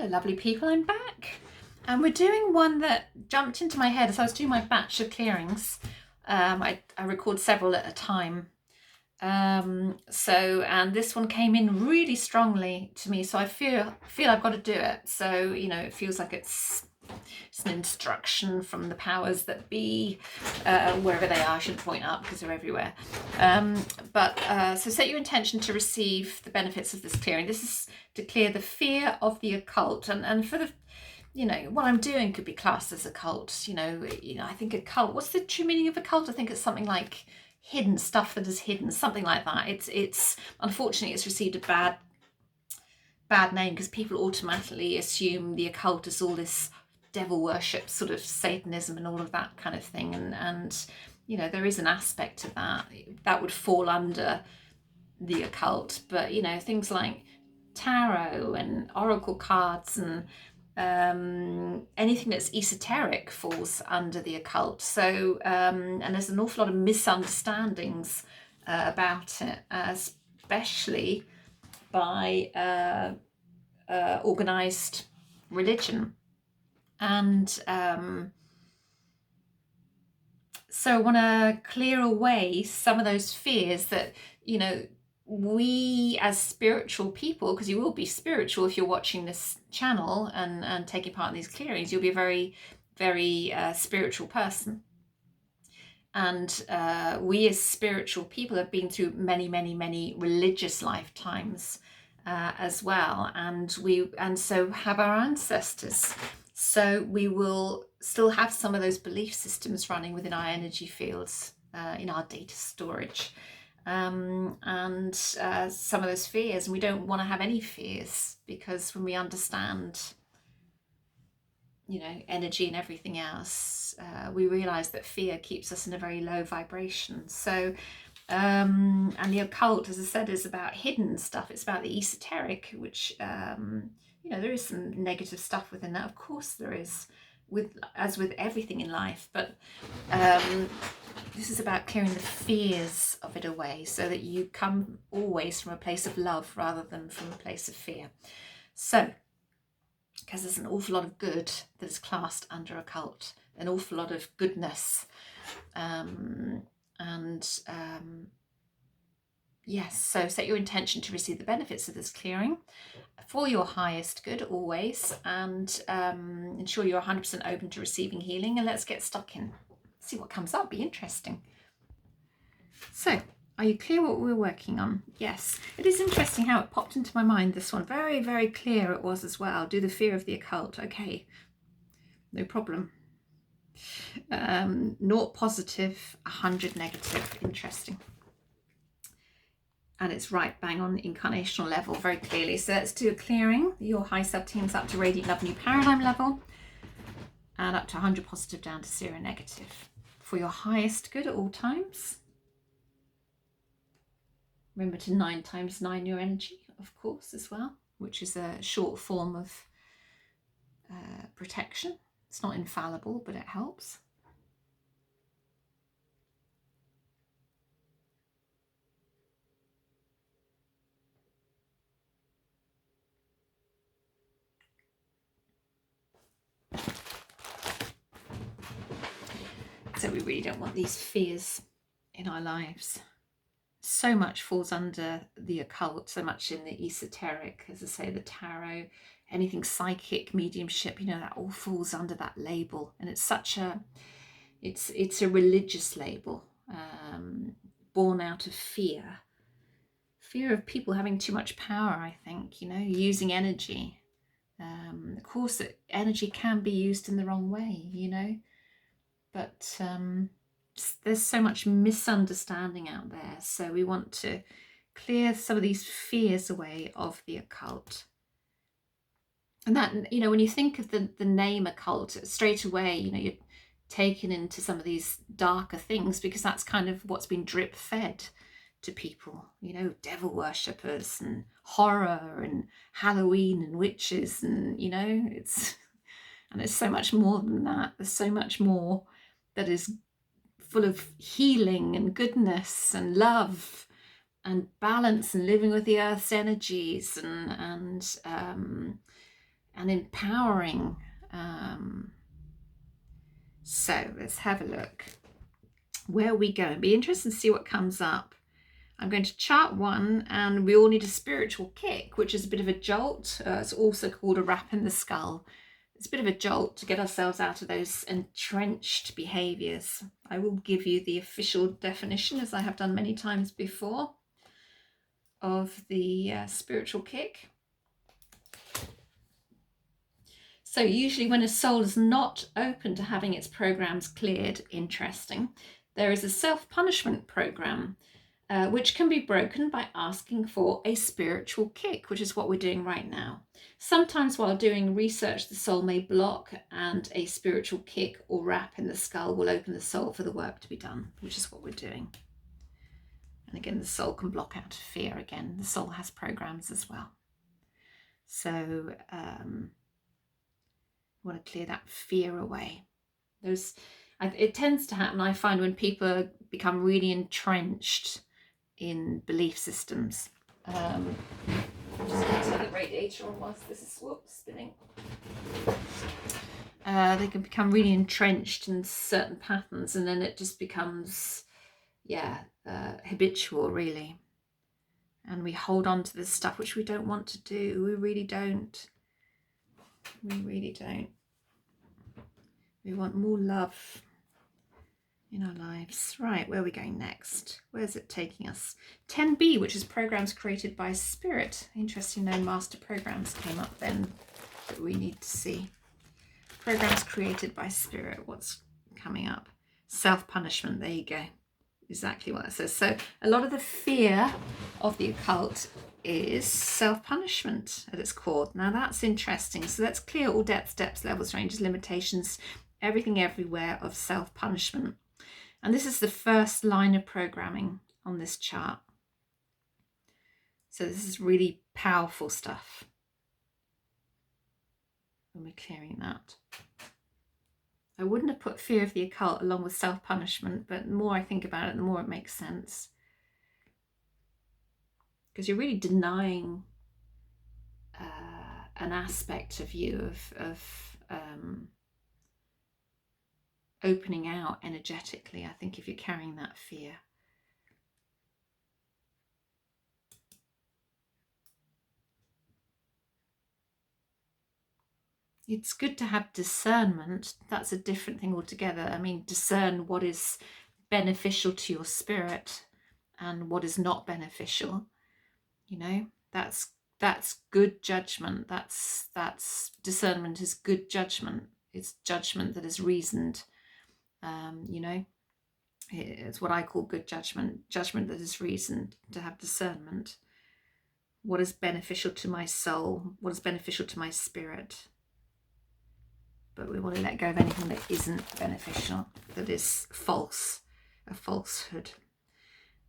Hello lovely people, I'm back and we're doing one that jumped into my head as I was doing my batch of clearings. I record several at a time, and this one came in really strongly to me, so I feel I've got to do it. So it feels like it's an instruction from the powers that be, wherever they are. I shouldn't point up because they're everywhere. So set your intention to receive the benefits of this clearing. This is to clear the fear of the occult, and for the, what I'm doing could be classed as occult. I think occult, what's the true meaning of occult? I think it's something like hidden stuff that is hidden, something like that. It's unfortunately it's received a bad name because people automatically assume the occult is all this devil worship, sort of Satanism and all of that kind of thing, and there is an aspect to that would fall under the occult, but things like tarot and oracle cards and anything that's esoteric falls under the occult. So and there's an awful lot of misunderstandings about it, especially by organized religion. And so I want to clear away some of those fears that we as spiritual people, because you will be spiritual if you're watching this channel and taking part in these clearings, you'll be a very, very spiritual person. And we as spiritual people have been through many, many, many religious lifetimes as well, and so have our ancestors. So we will still have some of those belief systems running within our energy fields, in our data storage, and some of those fears. And we don't want to have any fears, because when we understand, energy and everything else, we realize that fear keeps us in a very low vibration. So, and the occult, as I said, is about hidden stuff. It's about the esoteric, which, there is some negative stuff within that. Of course there is, as with everything in life. But this is about clearing the fears of it away, so that you come always from a place of love rather than from a place of fear. So, because there's an awful lot of good that is classed under occult, an awful lot of goodness, yes, so set your intention to receive the benefits of this clearing for your highest good always, and ensure you're 100% open to receiving healing. And let's get stuck in, see what comes up. Be interesting. So, are you clear what we're working on? Yes. It is interesting how it popped into my mind, this one. Very, very clear it was as well. Do the fear of the occult. Okay, no problem. 0 positive, 100 negative. Interesting. And it's right bang on the incarnational level, very clearly. So let's do a clearing. Your high self teams up to radiant love, new paradigm level, and up to 100 positive, down to 0 negative, for your highest good at all times. Remember to 9 times 9 your energy, of course, as well, which is a short form of protection. It's not infallible, but it helps. So we really don't want these fears in our lives. So much falls under the occult, so much in the esoteric, as I say, the tarot, anything psychic, mediumship, that all falls under that label. And it's such a, it's a religious label, born out of fear of people having too much power, I think, using energy. Of course, energy can be used in the wrong way, but there's so much misunderstanding out there. So we want to clear some of these fears away of the occult. And that, when you think of the name occult, straight away, you're taken into some of these darker things, because that's kind of what's been drip fed to people, devil worshippers and horror and Halloween and witches, and it's so much more than that. There's so much more that is full of healing and goodness and love and balance and living with the earth's energies and and empowering. So let's have a look where we go. It'd be interesting to see what comes up. I'm going to chart 1, and we all need a spiritual kick, which is a bit of a jolt. It's also called a rap in the skull. It's a bit of a jolt to get ourselves out of those entrenched behaviours. I will give you the official definition, as I have done many times before, of the spiritual kick. So usually when a soul is not open to having its programs cleared, interesting, there is a self-punishment program, which can be broken by asking for a spiritual kick, which is what we're doing right now. Sometimes while doing research, the soul may block, and a spiritual kick or rap in the skull will open the soul for the work to be done, which is what we're doing. And again, the soul can block out fear again. The soul has programs as well. So want to clear that fear away. It tends to happen, I find, when people become really entrenched in belief systems. I'm just going to turn the radiator on whilst this is spinning. They can become really entrenched in certain patterns, and then it just becomes, habitual, really. And we hold on to this stuff which we don't want to do. We really don't. We really don't. We want more love in our lives. Right, where are we going next? Where's it taking us? 10B, which is programs created by spirit. Interesting, no master programs came up then that we need to see. Programs created by spirit. What's coming up? Self-punishment. There you go. Exactly what it says. So a lot of the fear of the occult is self-punishment at its core. Now that's interesting. So let's clear all depths, levels, ranges, limitations, everything everywhere of self-punishment. And this is the first line of programming on this chart. So this is really powerful stuff when we're clearing that. I wouldn't have put fear of the occult along with self-punishment, but the more I think about it, the more it makes sense. Because you're really denying an aspect of you of opening out energetically, I think, if you're carrying that fear. It's good to have discernment. That's a different thing altogether. I mean, discern what is beneficial to your spirit and what is not beneficial. You know, that's good judgment. That's discernment is good judgment. It's judgment that is reasoned. You know, it's what I call good judgment that is reasoned, to have discernment. What is beneficial to my soul? What is beneficial to my spirit? But we want to let go of anything that isn't beneficial, that is false, a falsehood.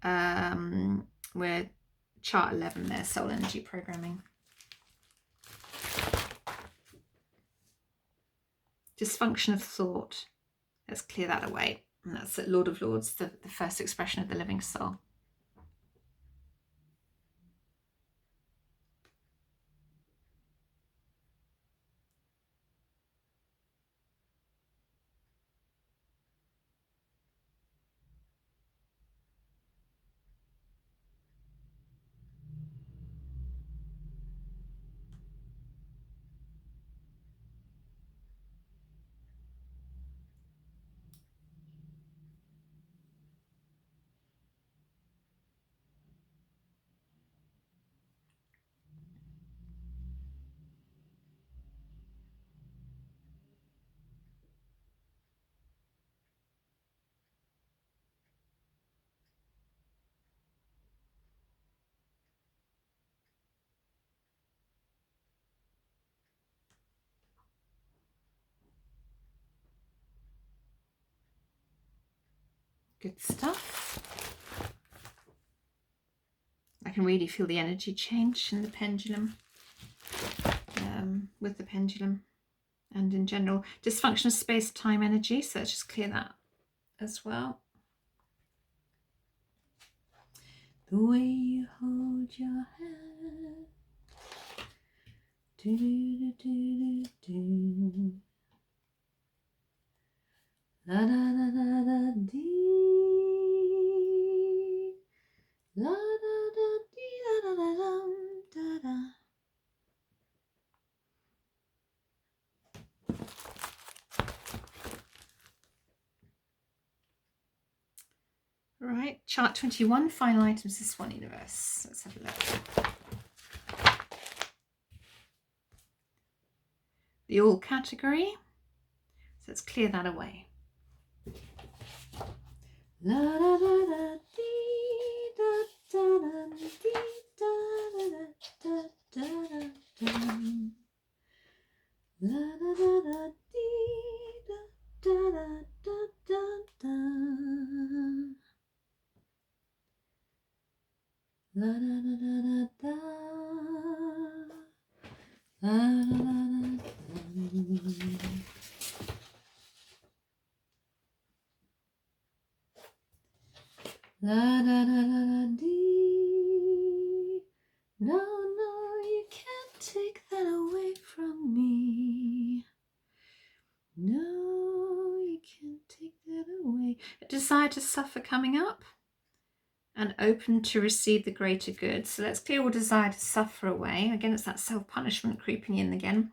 We're chart 11 there, soul energy programming. Dysfunction of thought. Let's clear that away. And that's at Lord of Lords, the first expression of the living soul. Good stuff. I can really feel the energy change in the pendulum, with the pendulum, and in general. Dysfunction of space-time energy, so let's just clear that as well. The way you hold your hand. La da da da da dee. La da da dee da da da da da. Right, chart 21, final items, this one universe. Let's have a look. The all category. So let's clear that away. La da da da dee da da da dee da da da da da. La da da da dee da da da da da. La da da da da da. La da da da. La da da da da dee. No, no, you can't take that away from me. No, you can't take that away. A desire to suffer coming up. And open to receive the greater good. So let's clear all desire to suffer away. Again, it's that self-punishment creeping in again.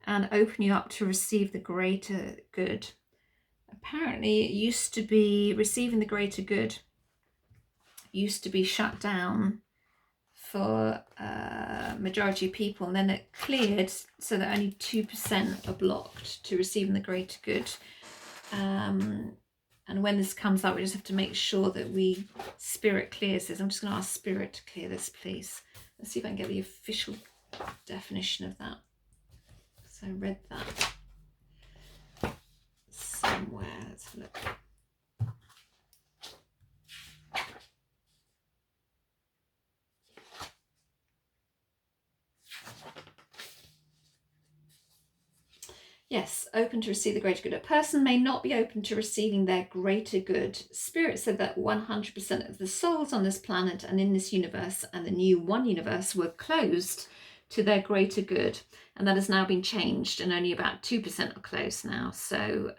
And open you up to receive the greater good. Apparently, it used to be receiving the greater good used to be shut down for majority of people, and then it cleared so that only 2% are blocked to receiving the greater good. And when this comes up, we just have to make sure that Spirit clears this. I'm just going to ask Spirit to clear this, please. Let's see if I can get the official definition of that. So I read that somewhere. Let's have a look. Yes, open to receive the greater good. A person may not be open to receiving their greater good. Spirit said that 100% of the souls on this planet and in this universe and the new one universe were closed to their greater good. And that has now been changed, and only about 2% are closed now. So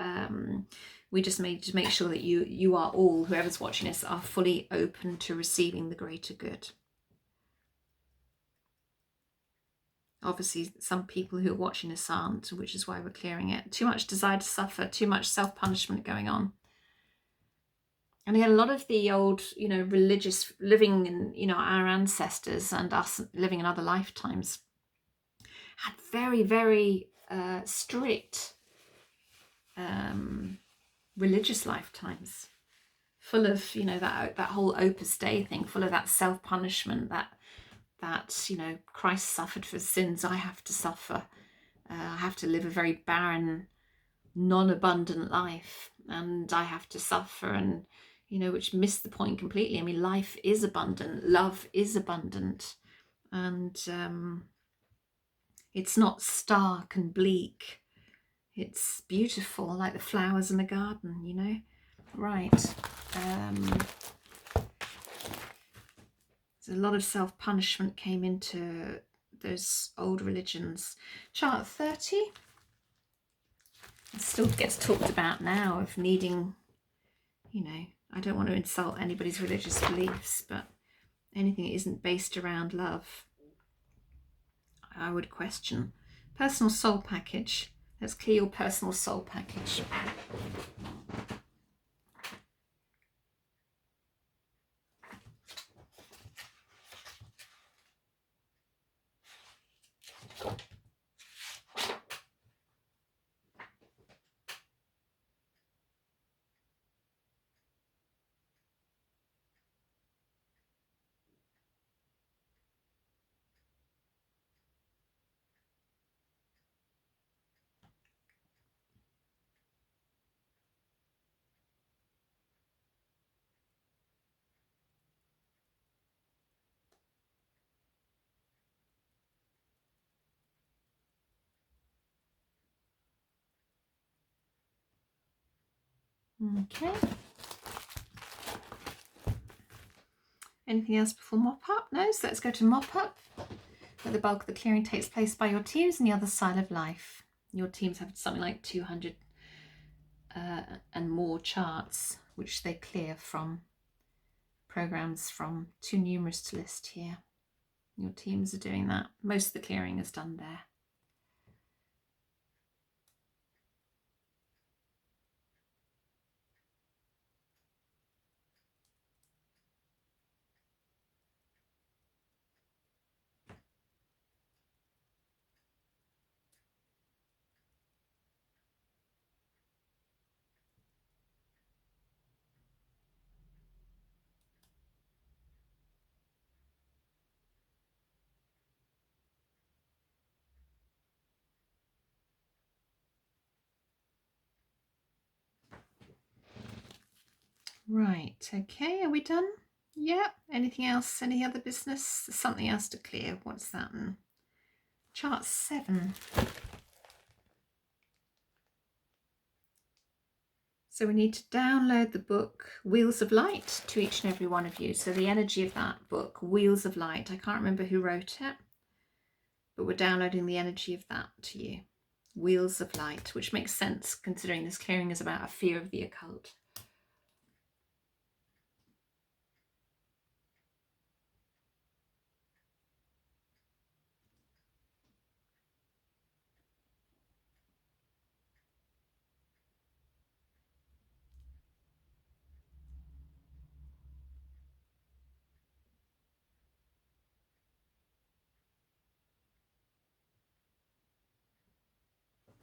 we just need to make sure that you are all, whoever's watching this, are fully open to receiving the greater good. Obviously, some people who are watching this aren't, which is why we're clearing it. Too much desire to suffer, too much self-punishment going on. And again, a lot of the old, religious living in, our ancestors and us living in other lifetimes had very, very strict religious lifetimes, full of, that whole Opus Dei thing, full of that self-punishment, that Christ suffered for sins, I have to suffer. I have to live a very barren, non-abundant life, and I have to suffer, and, which missed the point completely. I mean, life is abundant, love is abundant, and it's not stark and bleak. It's beautiful, like the flowers in the garden, Right. So a lot of self-punishment came into those old religions. Chart 30. It still gets talked about now of needing, I don't want to insult anybody's religious beliefs, but anything that isn't based around love, I would question. Personal soul package. Let's clear your personal soul package. Okay. Anything else before mop up? No, so let's go to mop up, where the bulk of the clearing takes place by your teams on the other side of life. Your teams have something like 200 and more charts, which they clear from programs from too numerous to list here. Your teams are doing that. Most of the clearing is done there. Right, okay, are we done? Yeah, anything else? Any other business? There's something else to clear. What's that? Chart 7. So we need to download the book Wheels of Light to each and every one of you. So the energy of that book, Wheels of Light, I can't remember who wrote it, but we're downloading the energy of that to you. Wheels of Light, which makes sense considering this clearing is about a fear of the occult.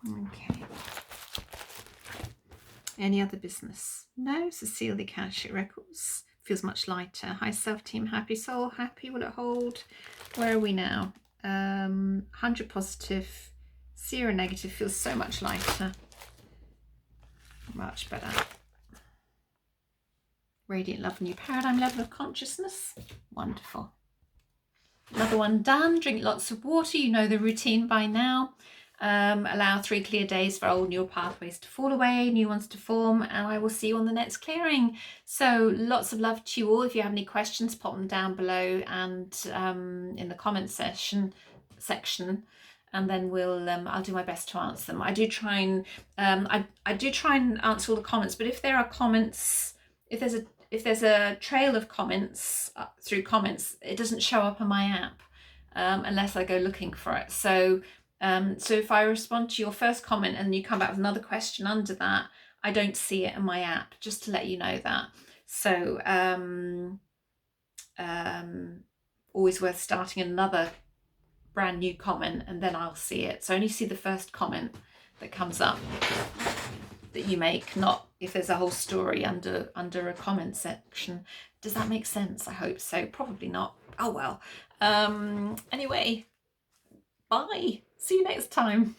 Okay. Any other business? No. Cecile, the Akashic Records feels much lighter. High self team, happy soul, happy. Will it hold? Where are we now? 100 positive, 0 negative feels so much lighter. Much better. Radiant love, new paradigm level of consciousness. Wonderful. Another one done. Drink lots of water. You know the routine by now. Allow 3 clear days for old neural pathways to fall away, new ones to form, and I will see you on the next clearing. So lots of love to you all. If you have any questions, pop them down below and in the comment section, and then we'll I'll do my best to answer them. I do try and I do try and answer all the comments, but if there are comments, if there's a trail of comments through comments, it doesn't show up on my app unless I go looking for it. So if I respond to your first comment and you come back with another question under that, I don't see it in my app, just to let you know that. So always worth starting another brand new comment and then I'll see it. So only see the first comment that comes up that you make, not if there's a whole story under a comment section. Does that make sense? I hope so. Probably not. Oh well. Anyway, bye. See you next time.